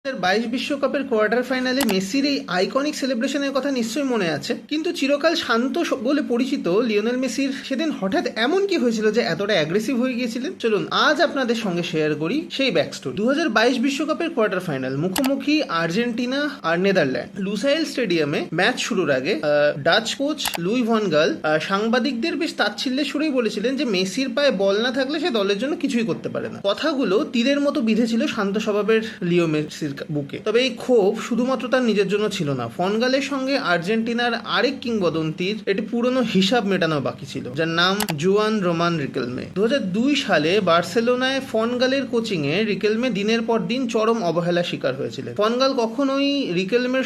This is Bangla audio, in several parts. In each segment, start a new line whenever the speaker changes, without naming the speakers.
বিশ্বকাপের কোয়ার্টার ফাইনালে মেসির এই আইকনিক সেলিব্রেশনের কথা নিশ্চয়ই মনে আছে, কিন্তু চিরকাল শান্ত বলে পরিচিত লিওনেল মেসির সেদিন হঠাৎ এমন কি হয়েছিল যে এতটা অ্যাগ্রেসিভ হয়ে গিয়েছিলেন? চলুন আজ আপনাদের সঙ্গে শেয়ার করি সেই ব্যাক স্টোরি। 2022 বিশ্বকাপের কোয়ার্টার ফাইনাল, মুখোমুখি আর্জেন্টিনা আর নেদারল্যান্ড। লুসাইল স্টেডিয়ামে ম্যাচ শুরুর আগে ডাচ কোচ লুই ভন গাল সাংবাদিকদের বেশ তাচ্ছিল্যের সুরেই বলেছিলেন যে মেসির পায়ে বল না থাকলে সে দলের জন্য কিছুই করতে পারে না। কথাগুলো তীরের মতো বিঁধেছিল শান্ত স্বভাবের লিও মেসির বুকে। তবে এই ক্ষোভ শুধুমাত্র তার নিজের জন্য ছিল না, ফনগালের সঙ্গে আর্জেন্টিনার আরেক কিংবদন্তির একটি পুরনো হিসাব মেটানো বাকি ছিল, যার নাম জুয়ান রোমান রিকেলমে। 2002 সালে বার্সেলোনায় ফনগালের কোচিং এ রিকেলমে দিনের পর দিন চরম অবহেলা শিকার হয়েছিলেন। ফনগাল কখনোই রিকেলমের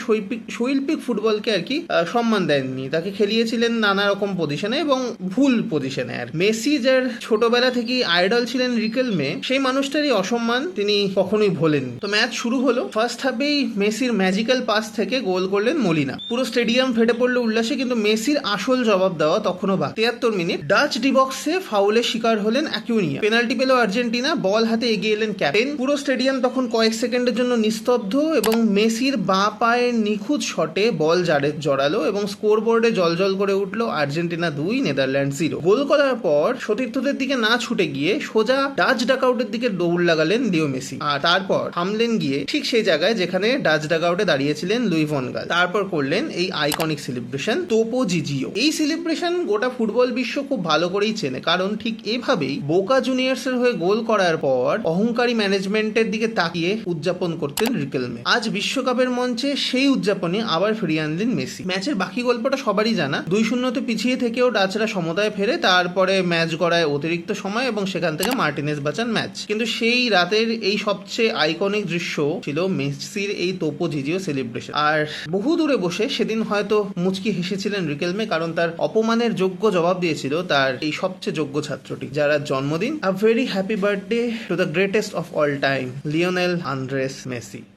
শৈল্পিক ফুটবলকে আর কি সম্মান দেননি, তাকে খেলিয়েছিলেন নানা রকম পজিশনে এবং ভুল পজিশনে। আর মেসি যার ছোটবেলা থেকেই আইডল ছিলেন রিকেলমে, সেই মানুষটারই অসম্মান তিনি কখনোই ভোলেননি। তো ম্যাচ শুরু হলো। ফার্স্ট হাফেই মেসির ম্যাজিক্যাল পাস থেকে গোল করলেন মলিনা। পুরো স্টেডিয়াম ফেটে পড়লো উল্লাসে, কিন্তু মেসির আসল জবাব দেওয়া তখনও বাকি। 73 মিনিট ডাচ ডিবক্সে ফাউলের শিকার হলেন অ্যাকুইনিয়া। পেনাল্টি পেল আর্জেন্টিনা, বল হাতে এগিয়ে এলেন ক্যাপ্টেন। পুরো স্টেডিয়াম তখন কয়েক সেকেন্ডের জন্য নিস্তব্ধ এবং মেসির বাঁ পায়ের নিখুঁত শটে বল জড়ালো এবং স্কোরবোর্ডে জলজল করে উঠলো আর্জেন্টিনা 2 নেদারল্যান্ড 0। গোল করার পর সতীর্থদের দিকে না ছুটে গিয়ে সোজা ডাচ ডাকআউটের দিকে দৌড় লাগালেন লিও মেসি, আর তারপর থামলেন গিয়ে ঠিক সেই জায়গায় যেখানে ডাচ ডাকআউটে দাঁড়িয়েছিলেন লুই ভন গাল। তারপর করলেন এই আইকনিক সেলিব্রেশন, তোপো জিজিও। এই সেলিব্রেশন গোটা ফুটবল বিশ্ব খুব ভালো করেই চেনে, কারণ ঠিক এভাবেই বোকা জুনিয়র্স এর হয়ে গোল করার পর অহংকারী ম্যানেজমেন্টের দিকে তাকিয়ে উদযাপন করতেন রিকেলমে। আজ বিশ্বকাপের মঞ্চে সেই উদযাপনে আবার ফিরিয়ে আনলেন মেসি। ম্যাচের বাকি গল্পটা সবারই জানা। 2-0 পিছিয়ে থেকেও ডাচরা সমতায় ফেরে, তারপরে ম্যাচ গড়ায় অতিরিক্ত সময় এবং সেখান থেকে মার্টিনেজ বাঁচান ম্যাচ। কিন্তু সেই রাতের এই সবচেয়ে আইকনিক দৃশ্য ছিল মেসির এই তোপো জিজিও সেলিব্রেশন। আর বহু দূরে বসে সেদিন হয়তো মুচকি হেসেছিলেন রিকেলমে, কারণ তার অপমানের যোগ্য জবাব দিয়েছিল তার এই সবচেয়ে যোগ্য ছাত্রটি, যার জন্মদিন। A very happy birthday to the greatest of all time, Lionel Andres Messi.